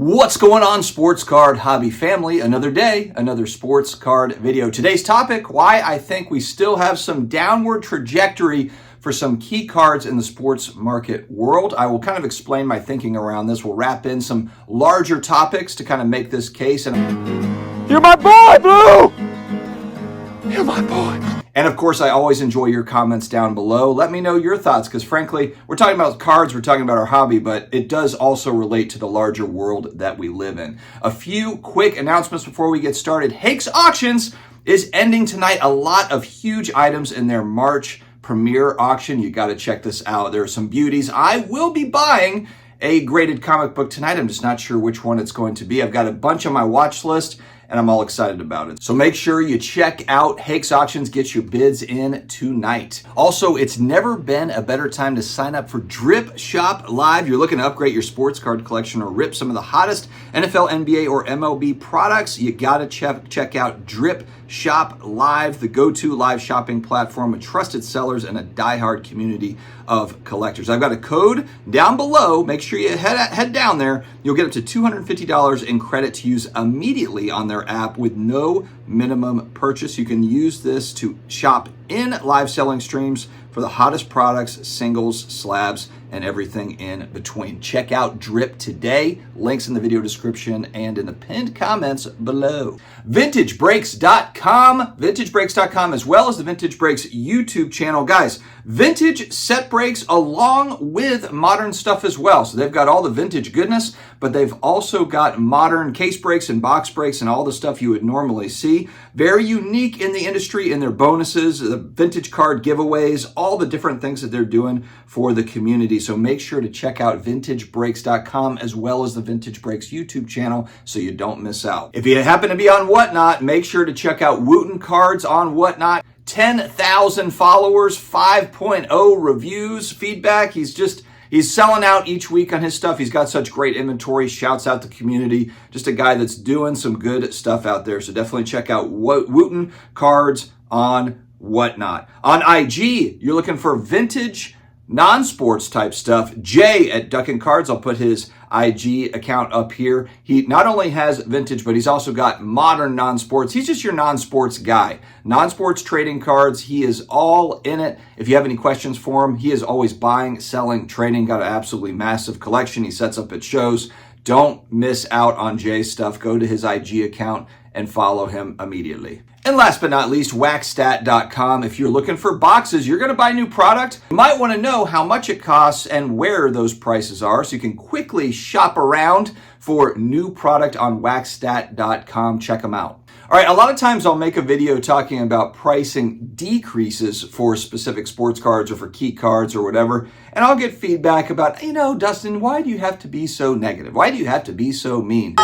What's going on, sports card hobby family? Another day, another sports card video. Today's topic, why I think we still have some downward trajectory for some key cards in the sports market world. I will kind of explain my thinking around this. We'll wrap in some larger topics to kind of make this case. And you're my boy, Blue! You're my boy. And of course, I always enjoy your comments down below. Let me know your thoughts, because frankly, we're talking about cards, we're talking about our hobby, but it does also relate to the larger world that we live in. A few quick announcements before we get started. Hakes Auctions is ending tonight. A lot of huge items in their March premiere auction. You got to check this out. There are some beauties. I will be buying a graded comic book tonight. I'm just not sure which one it's going to be. I've got a bunch on my watch list, and I'm all excited about it. So make sure you check out Hakes Auctions, get your bids in tonight. Also, it's never been a better time to sign up for Drip Shop Live. You're looking to upgrade your sports card collection or rip some of the hottest NFL, NBA, or MLB products. You gotta check out Drip Shop Live, the go-to live shopping platform with trusted sellers and a diehard community of collectors. I've got a code down below. Make sure you head down there. You'll get up to $250 in credit to use immediately on their app with no minimum purchase. You can use this to shop in live selling streams for the hottest products, singles, slabs, and everything in between. Check out Drip today. Links in the video description and in the pinned comments below. VintageBreaks.com, as well as the Vintage Breaks YouTube channel. Guys, vintage set breaks along with modern stuff as well. So they've got all the vintage goodness, but they've also got modern case breaks and box breaks and all the stuff you would normally see. Very unique in the industry in their bonuses, the vintage card giveaways, all the different things that they're doing for the community. So make sure to check out VintageBreaks.com as well as the Vintage Breaks YouTube channel so you don't miss out. If you happen to be on Whatnot, make sure to check out Wooten Cards on Whatnot. 10,000 followers, 5.0 reviews, feedback. He's selling out each week on his stuff. He's got such great inventory. Shouts out the community. Just a guy that's doing some good stuff out there. So definitely check out Wooten Cards on Whatnot. On IG, you're looking for vintage, non-sports type stuff. Jay at Duck and Cards, I'll put his IG account up here. He not only has vintage, but he's also got modern non-sports. He's just your non-sports guy. Non-sports trading cards, he is all in it. If you have any questions for him, he is always buying, selling, trading. Got an absolutely massive collection. He sets up at shows. Don't miss out on Jay's stuff. Go to his IG account and follow him immediately. And last but not least, waxstat.com. If you're looking for boxes, you're going to buy a new product, you might want to know how much it costs and where those prices are so you can quickly shop around for new product on waxstat.com. Check them out. All right, a lot of times I'll make a video talking about pricing decreases for specific sports cards or for key cards or whatever, and I'll get feedback about, Dustin, why do you have to be so negative? Why do you have to be so mean?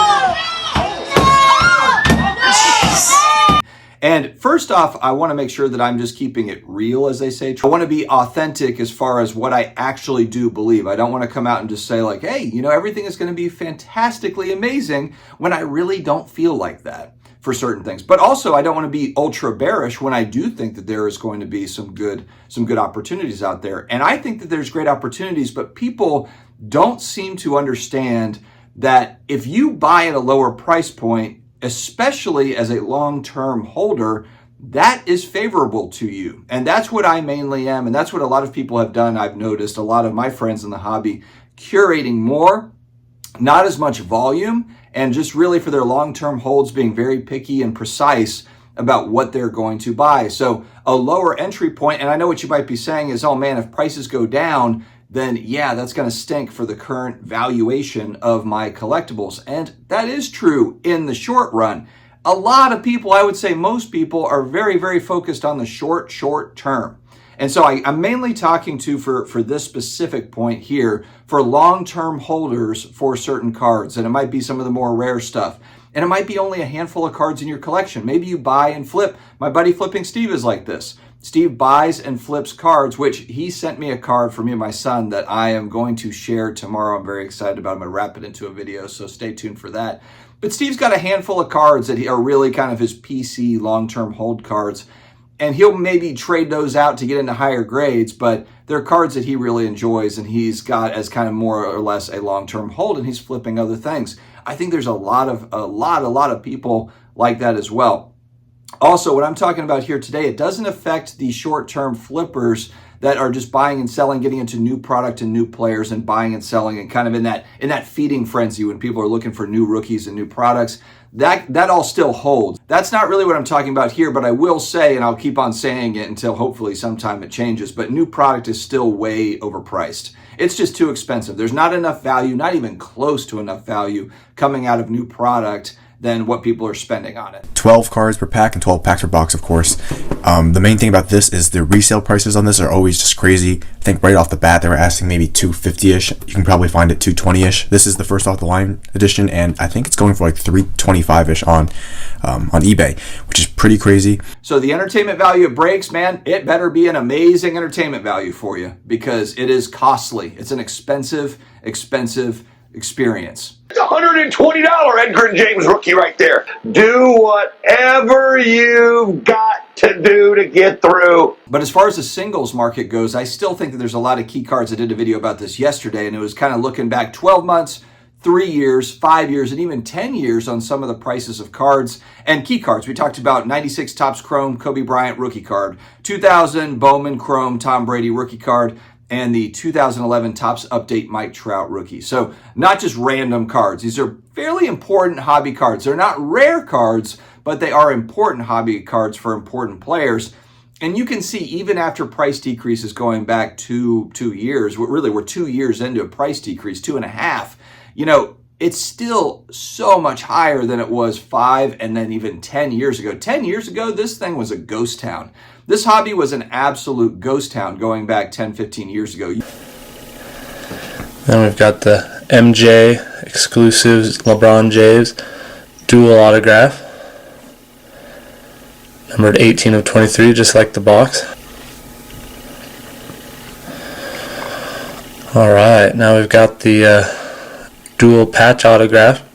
And first off, I want to make sure that I'm just keeping it real, as they say. I want to be authentic as far as what I actually do believe. I don't want to come out and just say like, hey, everything is going to be fantastically amazing when I really don't feel like that for certain things. But also, I don't want to be ultra bearish when I do think that there is going to be some good opportunities out there. And I think that there's great opportunities, but people don't seem to understand that if you buy at a lower price point, especially as a long-term holder, that is favorable to you. And that's what I mainly am. And that's what a lot of people have done. I've noticed a lot of my friends in the hobby curating more, not as much volume, and just really for their long-term holds being very picky and precise about what they're going to buy. So a lower entry point, and I know what you might be saying is, oh man, if prices go down, then yeah, that's going to stink for the current valuation of my collectibles. And that is true in the short run. A lot of people, I would say most people, are very, very focused on the short term. And so I'm mainly talking to, for this specific point here, for long-term holders for certain cards. And it might be some of the more rare stuff. And it might be only a handful of cards in your collection. Maybe you buy and flip. My buddy Flipping Steve is like this. Steve buys and flips cards, which he sent me a card for me and my son that I am going to share tomorrow. I'm very excited about it. I'm going to wrap it into a video, so stay tuned for that. But Steve's got a handful of cards that are really kind of his PC long-term hold cards. and he'll maybe trade those out to get into higher grades, but they're cards that he really enjoys and he's got as kind of more or less a long-term hold, and he's flipping other things. I think there's a lot of people like that as well. Also, what I'm talking about here today, it doesn't affect the short-term flippers that are just buying and selling, getting into new product and new players and buying and selling, and kind of in that feeding frenzy when people are looking for new rookies and new products. That all still holds. That's not really what I'm talking about here, but I will say, and I'll keep on saying it until hopefully sometime it changes, but new product is still way overpriced. It's just too expensive. There's not enough value, not even close to enough value coming out of new product than what people are spending on it. 12 cards per pack and 12 packs per box, of course. The main thing about this is the resale prices on this are always just crazy. I think right off the bat they were asking maybe $250-ish. You can probably find it $220-ish. This is the first off the line edition, and I think it's going for like $325-ish on eBay, which is pretty crazy. So the entertainment value of breaks, man, it better be an amazing entertainment value for you, because it is costly. It's an expensive experience. It's $120 Edgar and James rookie right there. Do whatever you've got to do to get through. But as far as the singles market goes, I still think that there's a lot of key cards. I did a video about this yesterday, and it was kind of looking back 12 months, 3 years, 5 years, and even 10 years on some of the prices of cards and key cards. We talked about 96 Topps Chrome Kobe Bryant rookie card, 2000 Bowman Chrome Tom Brady rookie card, and the 2011 Topps Update Mike Trout rookie. So not just random cards. These are fairly important hobby cards. They're not rare cards, but they are important hobby cards for important players. And you can see even after price decreases going back 2 years, we're 2 years into a price decrease, 2.5, it's still so much higher than it was 5 and then even 10 years ago. 10 years ago, this thing was a ghost town. This hobby was an absolute ghost town going back 10, 15 years ago. Then we've got the MJ exclusives LeBron James dual autograph. Numbered 18 of 23, just like the box. Alright, now we've got the dual patch autograph.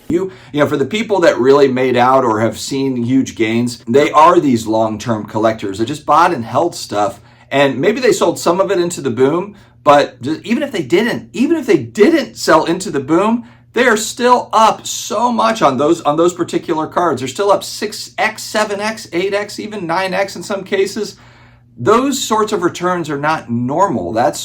For the people that really made out or have seen huge gains, they are these long-term collectors that just bought and held stuff, and maybe they sold some of it into the boom, but even if they didn't sell into the boom, they are still up so much on those particular cards. They're still up 6x, 7x, 8x, even 9x in some cases. Those sorts of returns are not normal. Those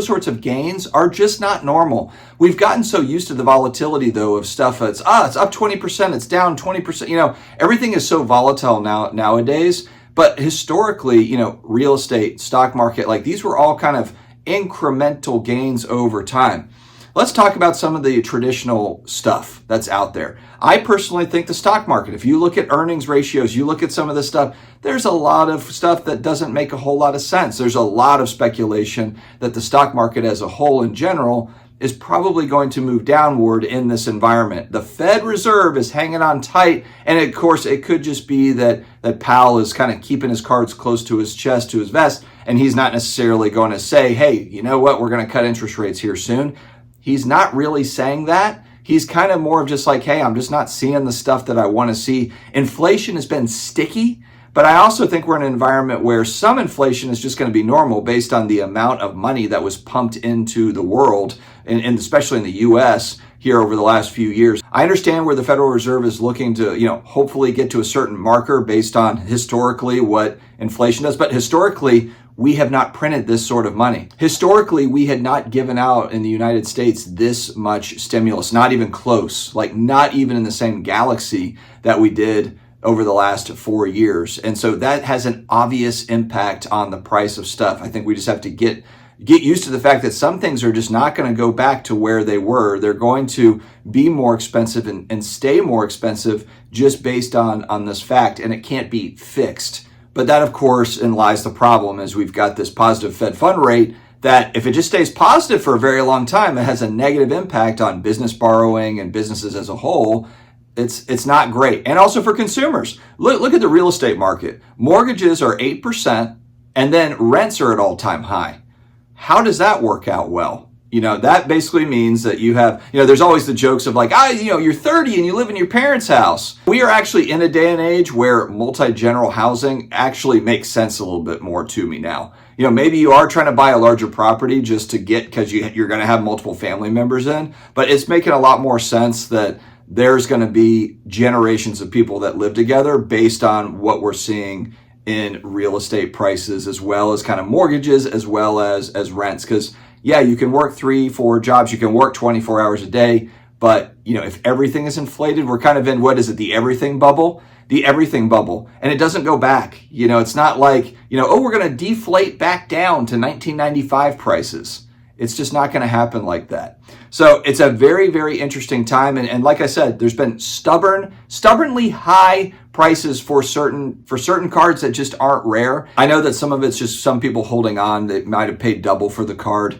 sorts of gains are just not normal. We've gotten so used to the volatility, though, of stuff. It's up 20%, it's down 20%. Everything is so volatile nowadays. But historically, real estate, stock market, like these were all kind of incremental gains over time. Let's talk about some of the traditional stuff that's out there. I personally think the stock market, if you look at earnings ratios, you look at some of this stuff, there's a lot of stuff that doesn't make a whole lot of sense. There's a lot of speculation that the stock market as a whole in general is probably going to move downward in this environment. The Fed Reserve is hanging on tight, and of course it could just be that Powell is kind of keeping his cards close to his chest, to his vest, and he's not necessarily going to say, hey, you know what, we're going to cut interest rates here soon. He's not really saying that. He's kind of more of just like, hey, I'm just not seeing the stuff that I want to see. Inflation has been sticky, but I also think we're in an environment where some inflation is just going to be normal based on the amount of money that was pumped into the world, and especially in the U.S. here over the last few years. I understand where the Federal Reserve is looking to, hopefully get to a certain marker based on historically what inflation does, but historically, we have not printed this sort of money. Historically, we had not given out in the United States this much stimulus, not even close, like not even in the same galaxy that we did over the last 4 years. And so that has an obvious impact on the price of stuff. I think we just have to get used to the fact that some things are just not going to go back to where they were. They're going to be more expensive and stay more expensive just based on this fact, and it can't be fixed. But that, of course, lies the problem, is we've got this positive Fed fund rate that if it just stays positive for a very long time, it has a negative impact on business borrowing and businesses as a whole. It's not great. And also for consumers. Look at the real estate market. Mortgages are 8%, and then rents are at all-time high. How does that work out well? That basically means that you have, there's always the jokes of like, you're 30 and you live in your parents' house. We are actually in a day and age where multi-general housing actually makes sense a little bit more to me now. Maybe you are trying to buy a larger property just to get, because you're going to have multiple family members in, but it's making a lot more sense that there's going to be generations of people that live together based on what we're seeing in real estate prices, as well as kind of mortgages, as well as rents. Because yeah, you can work 3-4 jobs, you can work 24 hours a day, but if everything is inflated, we're kind of in, what is it, the everything bubble? The everything bubble, and it doesn't go back. It's not like, we're going to deflate back down to 1995 prices. It's just not going to happen like that. So it's a very, very interesting time. And like I said, there's been stubbornly high prices for certain cards that just aren't rare. I know that some of it's just some people holding on that might have paid double for the card,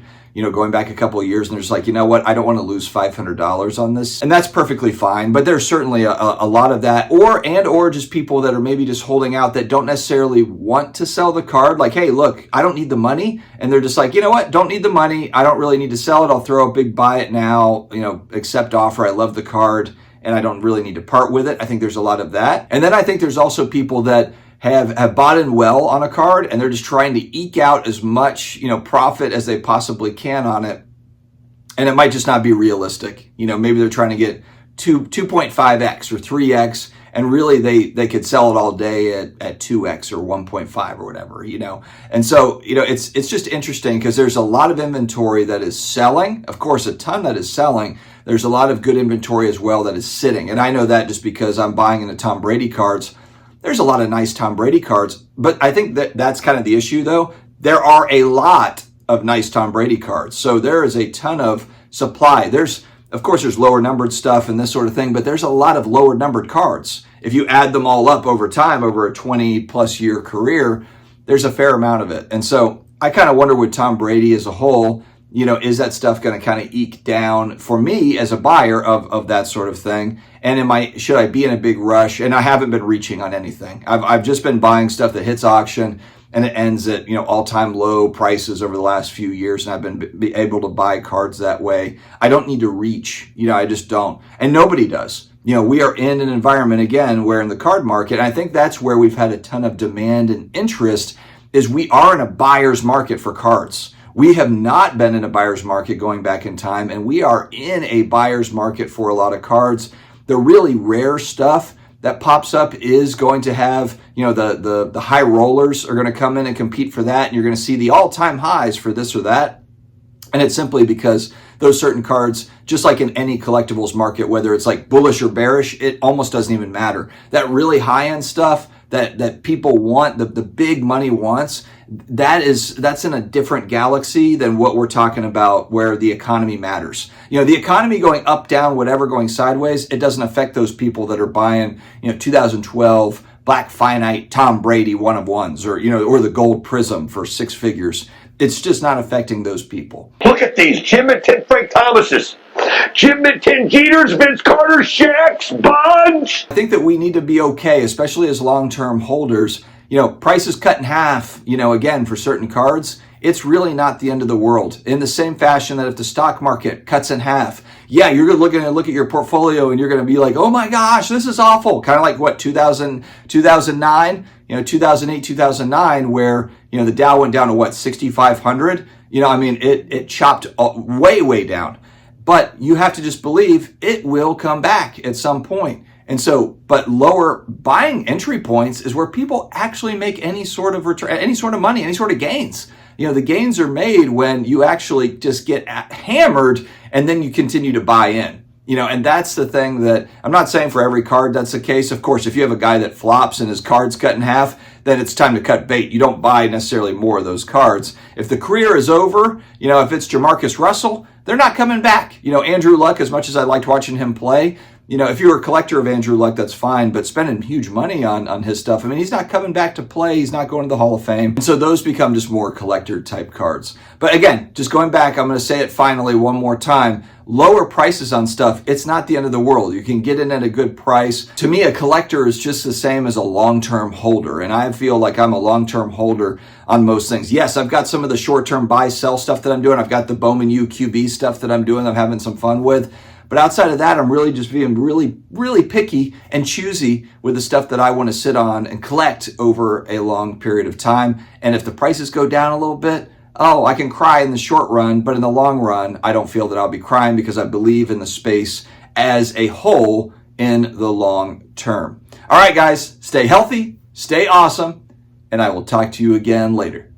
going back a couple of years, and they're just like, what, I don't want to lose $500 on this. And that's perfectly fine. But there's certainly a lot of that, or just people that are maybe just holding out that don't necessarily want to sell the card. Like, hey, look, I don't need the money. And they're just like, what, don't need the money. I don't really need to sell it. I'll throw a big buy it now, accept offer. I love the card and I don't really need to part with it. I think there's a lot of that. And then I think there's also people that have bought in well on a card, and they're just trying to eke out as much, profit as they possibly can on it. And it might just not be realistic. Maybe they're trying to get 2.5x or 3x, and really they could sell it all day at 2x or 1.5 or whatever, And so, it's just interesting because there's a lot of inventory that is selling. Of course, a ton that is selling. There's a lot of good inventory as well that is sitting. And I know that just because I'm buying into Tom Brady cards. There's a lot of nice Tom Brady cards, but I think that's kind of the issue though. There are a lot of nice Tom Brady cards. So there is a ton of supply. Of course, there's lower numbered stuff and this sort of thing, but there's a lot of lower numbered cards. If you add them all up over time, over a 20 plus year career, there's a fair amount of it. And so I kind of wonder with Tom Brady as a whole, is that stuff going to kind of eke down for me as a buyer of that sort of thing? And should I be in a big rush? And I haven't been reaching on anything. I've just been buying stuff that hits auction and it ends at, all-time low prices over the last few years. And I've been able to buy cards that way. I don't need to reach, I just don't. And nobody does. We are in an environment again, where in the card market, and I think that's where we've had a ton of demand and interest, is we are in a buyer's market for cards. We have not been in a buyer's market going back in time, and we are in a buyer's market for a lot of cards. The really rare stuff that pops up is going to have, the high rollers are going to come in and compete for that, and you're going to see the all-time highs for this or that. And it's simply because those certain cards, just like in any collectibles market, whether it's like bullish or bearish, it almost doesn't even matter. That really high-end stuff that people want, the big money wants, that's in a different galaxy than what we're talking about, where the economy matters. The economy going up, down, whatever, going sideways, it doesn't affect those people that are buying, 2012 Black Finite Tom Brady one of ones, or the gold prism for 6 figures. It's just not affecting those people. Look at these Jim and Tin Frank Thomases, Jim and Tin Jeters, Vince Carter, Shaqs, Bonds. I think that we need to be okay, especially as long-term holders. Prices cut in half, again, for certain cards, it's really not the end of the world. In the same fashion that if the stock market cuts in half, yeah, you're going to look at your portfolio and you're going to be like, oh my gosh, this is awful. Kind of like what, 2009, 2008, 2009, where, the Dow went down to what, 6,500? It chopped way, way down. But you have to just believe it will come back at some point. And so, but lower buying entry points is where people actually make any sort of return, any sort of money, any sort of gains. The gains are made when you actually just get hammered and then you continue to buy in. And that's the thing that I'm not saying for every card that's the case. Of course, if you have a guy that flops and his card's cut in half, then it's time to cut bait. You don't buy necessarily more of those cards. If the career is over, if it's Jamarcus Russell, they're not coming back. Andrew Luck, as much as I liked watching him play, You know, if you're a collector of Andrew Luck, that's fine, but spending huge money on his stuff, I mean, he's not coming back to play. He's not going to the Hall of Fame. And so those become just more collector type cards. But again, just going back, I'm going to say it finally one more time. Lower prices on stuff, it's not the end of the world. You can get in at a good price. To me, a collector is just the same as a long-term holder. And I feel like I'm a long-term holder on most things. Yes, I've got some of the short-term buy-sell stuff that I'm doing. I've got the Bowman U QB stuff that I'm doing, I'm having some fun with. But outside of that, I'm really just being really picky and choosy with the stuff that I want to sit on and collect over a long period of time. And if the prices go down a little bit, oh, I can cry in the short run, but in the long run, I don't feel that I'll be crying because I believe in the space as a whole in the long term. All right, guys, stay healthy, stay awesome, and I will talk to you again later.